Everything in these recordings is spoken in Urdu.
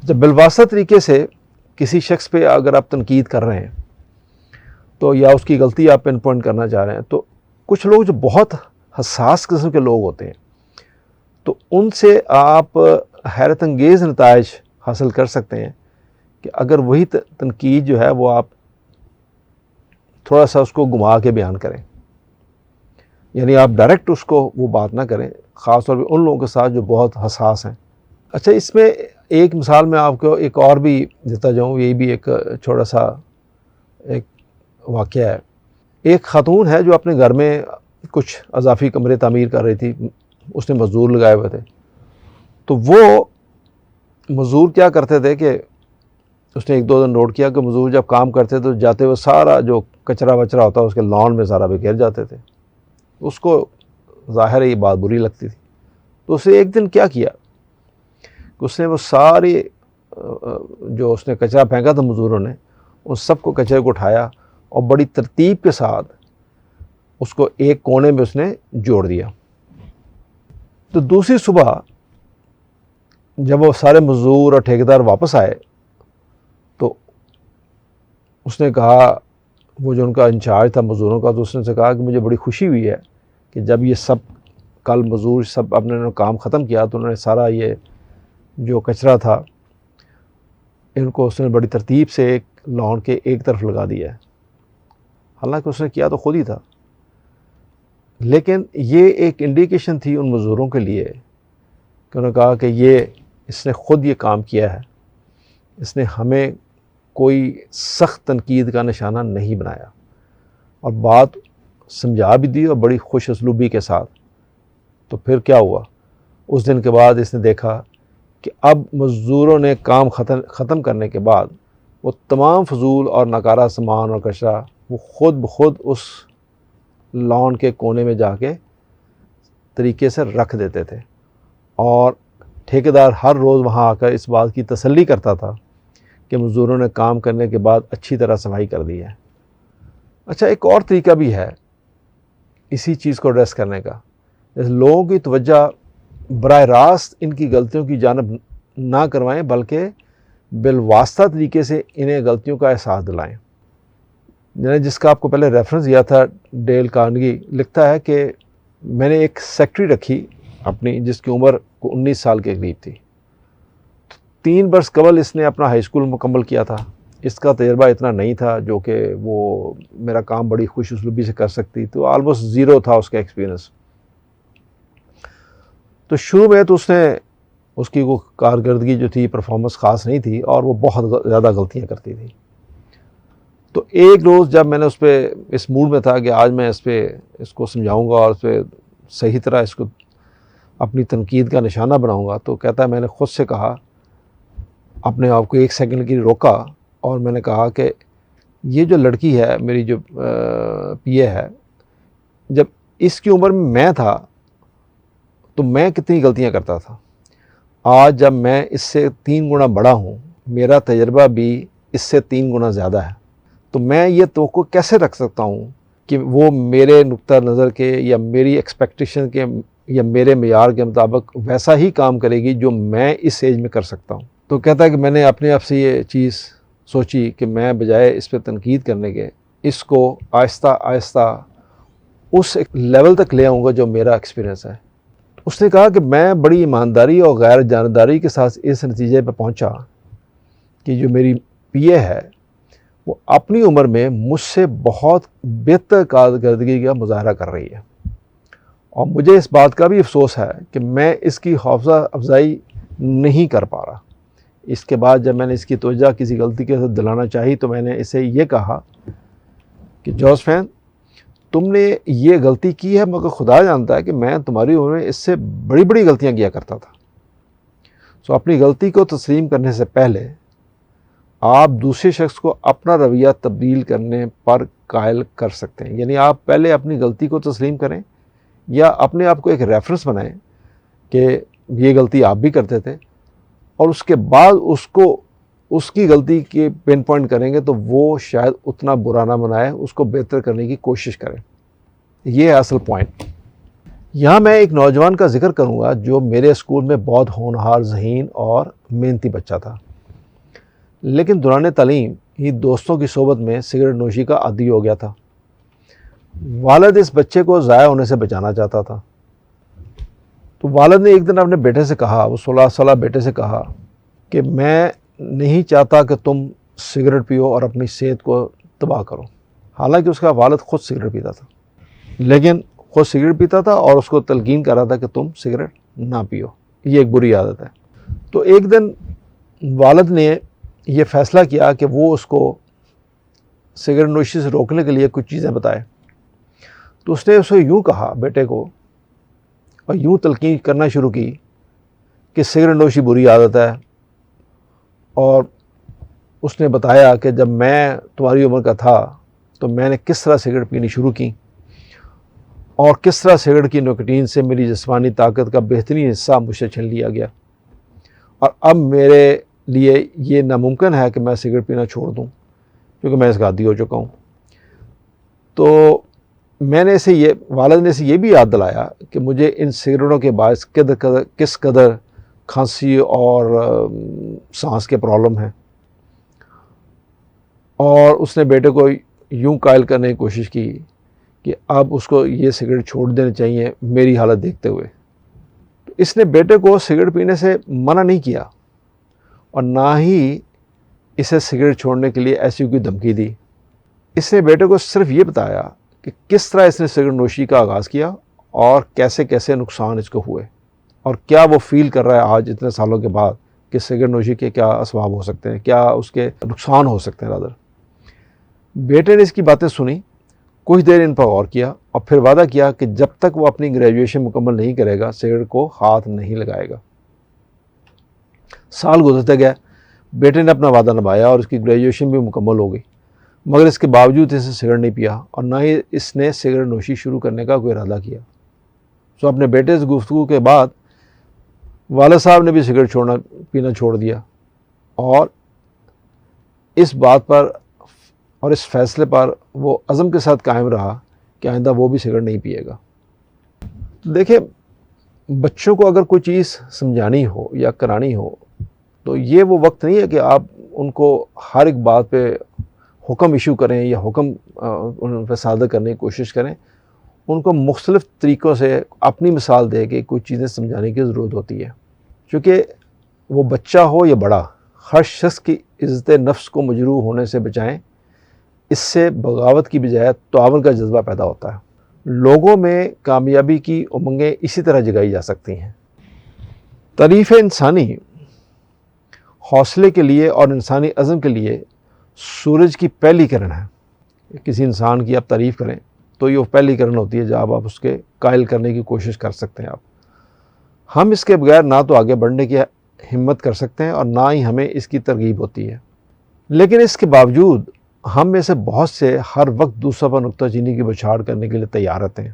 جب بالواسطہ طریقے سے کسی شخص پہ اگر آپ تنقید کر رہے ہیں تو یا اس کی غلطی آپ پن پوائنٹ کرنا چاہ رہے ہیں، تو کچھ لوگ جو بہت حساس قسم کے لوگ ہوتے ہیں تو ان سے آپ حیرت انگیز نتائج حاصل کر سکتے ہیں کہ اگر وہی تنقید جو ہے وہ آپ تھوڑا سا اس کو گھما کے بیان کریں، یعنی آپ ڈائریکٹ اس کو وہ بات نہ کریں، خاص طور پہ ان لوگوں کے ساتھ جو بہت حساس ہیں۔ اچھا، اس میں ایک مثال میں آپ کو ایک اور بھی دیتا جاؤں، یہی بھی ایک چھوٹا سا ایک واقعہ ہے۔ ایک خاتون ہے جو اپنے گھر میں کچھ اضافی کمرے تعمیر کر رہی تھی، اس نے مزدور لگائے ہوئے تھے، تو وہ مزدور کیا کرتے تھے کہ اس نے ایک دو دن نوٹ کیا کہ مزدور جب کام کرتے تو جاتے ہوئے سارا جو کچرا وچرا ہوتا اس کے لان میں سارا گر جاتے تھے۔ اس کو ظاہر ہے یہ بات بری لگتی تھی، تو اسے ایک دن کیا کیا کہ اس نے وہ ساری جو اس نے کچرا پھینکا تھا مزدوروں نے، ان سب کو کچرے کو اٹھایا اور بڑی ترتیب کے ساتھ اس کو ایک کونے میں اس نے جوڑ دیا۔ تو دوسری صبح جب وہ سارے مزدور اور ٹھیکیدار واپس آئے تو اس نے کہا، وہ جو ان کا انچارج تھا مزدوروں کا، تو اس نے سے کہا کہ مجھے بڑی خوشی ہوئی ہے کہ جب یہ سب کل مزدور سب اپنے کام ختم کیا تو انہوں نے سارا یہ جو کچرا تھا ان کو اس نے بڑی ترتیب سے ایک لان کے ایک طرف لگا دیا ہے۔ حالانکہ اس نے کیا تو خود ہی تھا، لیکن یہ ایک انڈیکیشن تھی ان مزدوروں کے لیے کہ انہوں نے کہا کہ اس نے خود یہ کام کیا ہے، اس نے ہمیں کوئی سخت تنقید کا نشانہ نہیں بنایا، اور بات سمجھا بھی دی اور بڑی خوش اسلوبی کے ساتھ۔ تو پھر کیا ہوا، اس دن کے بعد اس نے دیکھا کہ اب مزدوروں نے کام ختم کرنے کے بعد وہ تمام فضول اور ناکارہ سامان اور کچرا وہ خود بخود اس لان کے کونے میں جا کے طریقے سے رکھ دیتے تھے، اور ٹھیکیدار ہر روز وہاں آ کر اس بات کی تسلی کرتا تھا کہ مزدوروں نے کام کرنے کے بعد اچھی طرح صفائی کر دی ہے۔ اچھا، ایک اور طریقہ بھی ہے اسی چیز کو ایڈریس کرنے کا، لوگوں کی توجہ براہ راست ان کی غلطیوں کی جانب نہ کروائیں، بلکہ بالواسطہ طریقے سے انہیں غلطیوں کا احساس دلائیں۔ جس کا آپ کو پہلے ریفرنس دیا تھا، ڈیل کارنگی لکھتا ہے کہ میں نے ایک سیکٹری رکھی اپنی جس کی عمر 19 سال کے قریب تھی۔ 3 برس قبل اس نے اپنا ہائی اسکول مکمل کیا تھا، اس کا تجربہ اتنا نہیں تھا جو کہ وہ میرا کام بڑی خوش اسلوبی سے کر سکتی، تو آلموسٹ 0 تھا اس کا ایکسپیرینس۔ تو شروع میں تو اس کی وہ کارکردگی جو تھی، پرفارمنس خاص نہیں تھی، اور وہ بہت زیادہ غلطیاں کرتی تھی۔ تو ایک روز جب میں نے اس موڈ میں تھا کہ آج میں اس کو سمجھاؤں گا اور اس پہ صحیح طرح اس کو اپنی تنقید کا نشانہ بناؤں گا، تو کہتا ہے میں نے خود سے کہا، اپنے آپ کو 1 سیکنڈ کے لیے روکا اور میں نے کہا کہ یہ جو لڑکی ہے میری جو پی اے ہے، جب اس کی عمر میں تھا تو میں کتنی غلطیاں کرتا تھا، آج جب میں اس سے 3 گنا بڑا ہوں، میرا تجربہ بھی اس سے 3 گنا زیادہ ہے، تو میں یہ توقع کیسے رکھ سکتا ہوں کہ وہ میرے نقطہ نظر کے یا میری ایکسپیکٹیشن کے یا میرے معیار کے مطابق ویسا ہی کام کرے گی جو میں اس ایج میں کر سکتا ہوں۔ تو کہتا ہے کہ میں نے اپنے آپ سے یہ چیز سوچی کہ میں بجائے اس پہ تنقید کرنے کے اس کو آہستہ آہستہ اس لیول تک لے آؤں گا جو میرا ایکسپیرینس ہے۔ اس نے کہا کہ میں بڑی ایمانداری اور غیر جانبداری کے ساتھ اس نتیجے پہ پہنچا کہ جو میری پی اے ہے وہ اپنی عمر میں مجھ سے بہت بہتر کارکردگی کا مظاہرہ کر رہی ہے، اور مجھے اس بات کا بھی افسوس ہے کہ میں اس کی حوصلہ افزائی نہیں کر پا رہا۔ اس کے بعد جب میں نے اس کی توجہ کسی غلطی کے ساتھ دلانا چاہی تو میں نے اسے یہ کہا کہ جوزفین، تم نے یہ غلطی کی ہے، مگر خدا جانتا ہے کہ میں تمہاری عمر میں اس سے بڑی بڑی غلطیاں کیا کرتا تھا۔ سو اپنی غلطی کو تسلیم کرنے سے پہلے آپ دوسرے شخص کو اپنا رویہ تبدیل کرنے پر قائل کر سکتے ہیں، یعنی آپ پہلے اپنی غلطی کو تسلیم کریں یا اپنے آپ کو ایک ریفرنس بنائیں کہ یہ غلطی آپ بھی کرتے تھے، اور اس کے بعد اس کی غلطی کے پن پوائنٹ کریں گے تو وہ شاید اتنا برا نہ بنائے، اس کو بہتر کرنے کی کوشش کریں۔ یہ ہے اصل پوائنٹ۔ یہاں میں ایک نوجوان کا ذکر کروں گا جو میرے اسکول میں بہت ہونہار، ذہین اور محنتی بچہ تھا۔ لیکن دوران تعلیم ہی دوستوں کی صحبت میں سگریٹ نوشی کا عادی ہو گیا تھا۔ والد اس بچے کو ضائع ہونے سے بچانا چاہتا تھا، تو والد نے ایک دن اپنے بیٹے سے کہا، وہ 16 سالہ بیٹے سے کہا کہ میں نہیں چاہتا کہ تم سگریٹ پیو اور اپنی صحت کو تباہ کرو۔ حالانکہ اس کا والد خود سگریٹ پیتا تھا، لیکن خود سگریٹ پیتا تھا اور اس کو تلقین کر رہا تھا کہ تم سگریٹ نہ پیو، یہ ایک بری عادت ہے۔ تو ایک دن والد نے یہ فیصلہ کیا کہ وہ اس کو سگریٹ نوشی سے روکنے کے لیے کچھ چیزیں بتائے۔ تو اس نے اسے یوں کہا بیٹے کو، اور یوں تلقین کرنا شروع کی کہ سگریٹ نوشی بری عادت ہے، اور اس نے بتایا کہ جب میں تمہاری عمر کا تھا تو میں نے کس طرح سگریٹ پینی شروع کی، اور کس طرح سگریٹ کی نکوٹین سے میری جسمانی طاقت کا بہترین حصہ مجھ سے چھین لیا گیا، اور اب میرے لیے یہ ناممکن ہے کہ میں سگریٹ پینا چھوڑ دوں کیونکہ میں اس کا عادی ہو چکا ہوں۔ تو میں نے والد نے اسے یہ بھی یاد دلایا کہ مجھے ان سگریٹوں کے باعث کس قدر کھانسی اور سانس کے پرابلم ہیں، اور اس نے بیٹے کو یوں قائل کرنے کی کوشش کی کہ اب اس کو یہ سگریٹ چھوڑ دینے چاہیے میری حالت دیکھتے ہوئے۔ اس نے بیٹے کو سگریٹ پینے سے منع نہیں کیا اور نہ ہی اسے سگریٹ چھوڑنے کے لیے ایسی کوئی دھمکی دی۔ اس نے بیٹے کو صرف یہ بتایا کہ کس طرح اس نے سگریٹ نوشی کا آغاز کیا اور کیسے کیسے نقصان اس کو ہوئے، اور کیا وہ فیل کر رہا ہے آج اتنے سالوں کے بعد کہ سگریٹ نوشی کے کیا اسباب ہو سکتے ہیں، کیا اس کے نقصان ہو سکتے ہیں۔ رادر بیٹے نے اس کی باتیں سنی، کچھ دیر ان پر غور کیا، اور پھر وعدہ کیا کہ جب تک وہ اپنی گریجویشن مکمل نہیں کرے گا سگریٹ کو ہاتھ نہیں لگائے گا۔ سال گزرتے گئے، بیٹے نے اپنا وعدہ نبھایا اور اس کی گریجویشن بھی مکمل ہو گئی، مگر اس کے باوجود اسے سگریٹ نہیں پیا اور نہ ہی اس نے سگریٹ نوشی شروع کرنے کا کوئی ارادہ کیا۔ سو اپنے بیٹے سے گفتگو کے بعد والد صاحب نے بھی سگریٹ پینا چھوڑ دیا، اور اس بات پر اور اس فیصلے پر وہ عزم کے ساتھ قائم رہا کہ آئندہ وہ بھی سگریٹ نہیں پیے گا۔ تو دیکھیں، بچوں کو اگر کوئی چیز سمجھانی ہو یا کرانی ہو تو یہ وہ وقت نہیں ہے کہ آپ ان کو ہر ایک بات پہ حکم ایشو کریں یا حکم ان پہ صادر کرنے کی کوشش کریں۔ ان کو مختلف طریقوں سے اپنی مثال دے کے کوئی چیزیں سمجھانے کی ضرورت ہوتی ہے، چونکہ وہ بچہ ہو یا بڑا، ہر شخص کی عزت نفس کو مجروح ہونے سے بچائیں۔ اس سے بغاوت کی بجائے تعاون کا جذبہ پیدا ہوتا ہے۔ لوگوں میں کامیابی کی امنگیں اسی طرح جگائی جا سکتی ہیں۔ تعریف انسانی حوصلے کے لیے اور انسانی عزم کے لیے سورج کی پہلی کرن ہے۔ کسی انسان کی آپ تعریف کریں تو یہ پہلی کرن ہوتی ہے جب آپ اس کے قائل کرنے کی کوشش کر سکتے ہیں۔ ہم اس کے بغیر نہ تو آگے بڑھنے کی ہمت کر سکتے ہیں اور نہ ہی ہمیں اس کی ترغیب ہوتی ہے، لیکن اس کے باوجود ہم میں سے بہت سے ہر وقت دوسروں پر نکتہ چینی کی بچھاڑ کرنے کے لیے تیار رہتے ہیں۔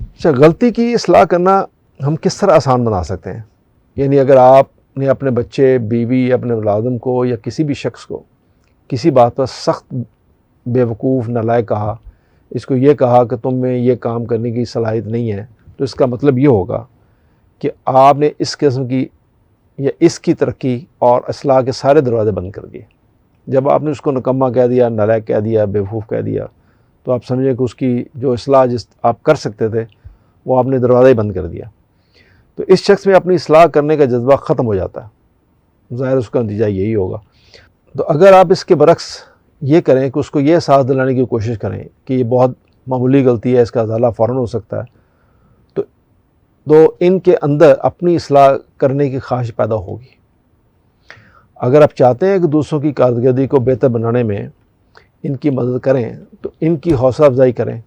اچھا، غلطی کی اصلاح کرنا ہم کس طرح آسان بنا سکتے ہیں؟ یعنی اگر آپ نے اپنے بچے، بیوی، اپنے ملازم کو یا کسی بھی شخص کو کسی بات پر سخت بیوقوف، نالائق کہا، اس کو یہ کہا کہ تم میں یہ کام کرنے کی صلاحیت نہیں ہے، تو اس کا مطلب یہ ہوگا کہ آپ نے اس قسم کی یا اس کی ترقی اور اصلاح کے سارے دروازے بند کر دیے۔ جب آپ نے اس کو نکمہ کہہ دیا، نالائق کہہ دیا، بیوقوف کہہ دیا، تو آپ سمجھیں کہ اس کی جو اصلاح آپ کر سکتے تھے وہ آپ نے دروازہ ہی بند کر دیا۔ تو اس شخص میں اپنی اصلاح کرنے کا جذبہ ختم ہو جاتا ہے، ظاہر اس کا نتیجہ یہی ہوگا۔ تو اگر آپ اس کے برعکس یہ کریں کہ اس کو یہ احساس دلانے کی کوشش کریں کہ یہ بہت معمولی غلطی ہے، اس کا ازالہ فوراً ہو سکتا ہے، تو ان کے اندر اپنی اصلاح کرنے کی خواہش پیدا ہوگی۔ اگر آپ چاہتے ہیں کہ دوسروں کی کارکردگی کو بہتر بنانے میں ان کی مدد کریں تو ان کی حوصلہ افزائی کریں،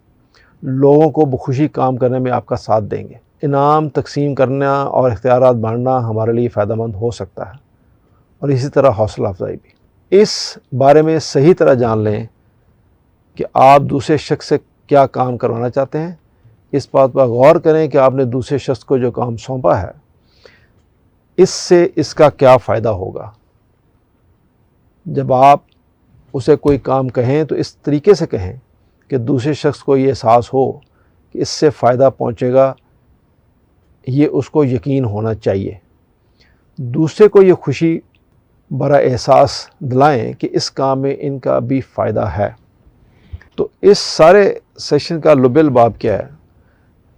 لوگوں کو بخوشی کام کرنے میں آپ کا ساتھ دیں گے۔ انعام تقسیم کرنا اور اختیارات بانٹنا ہمارے لیے فائدہ مند ہو سکتا ہے، اور اسی طرح حوصلہ افزائی بھی۔ اس بارے میں صحیح طرح جان لیں کہ آپ دوسرے شخص سے کیا کام کروانا چاہتے ہیں۔ اس بات پر غور کریں کہ آپ نے دوسرے شخص کو جو کام سونپا ہے اس سے اس کا کیا فائدہ ہوگا۔ جب آپ اسے کوئی کام کہیں تو اس طریقے سے کہیں کہ دوسرے شخص کو یہ احساس ہو کہ اس سے فائدہ پہنچے گا، یہ اس کو یقین ہونا چاہیے۔ دوسرے کو یہ خوشی بڑا احساس دلائیں کہ اس کام میں ان کا بھی فائدہ ہے۔ تو اس سارے سیشن کا لب الباب کیا ہے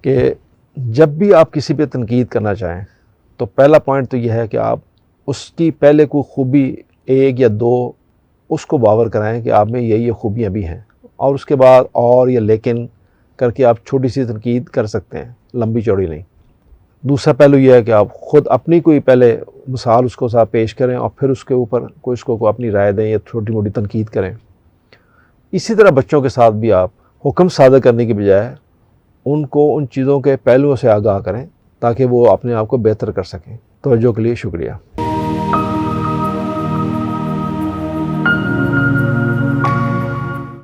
کہ جب بھی آپ کسی پہ تنقید کرنا چاہیں تو پہلا پوائنٹ تو یہ ہے کہ آپ اس کی پہلے کوئی خوبی ایک یا دو اس کو باور کرائیں کہ آپ میں یہ خوبیاں بھی ہیں، اور اس کے بعد اور یا لیکن کر کے آپ چھوٹی سی تنقید کر سکتے ہیں، لمبی چوڑی نہیں۔ دوسرا پہلو یہ ہے کہ آپ خود اپنی کوئی پہلے مثال اس کو ساتھ پیش کریں اور پھر اس کے اوپر کوئی اس کو اپنی رائے دیں یا چھوٹی موٹی تنقید کریں۔ اسی طرح بچوں کے ساتھ بھی آپ حکم صادر کرنے کی بجائے ان کو ان چیزوں کے پہلوؤں سے آگاہ کریں تاکہ وہ اپنے آپ کو بہتر کر سکیں۔ توجہ کے لیے شکریہ۔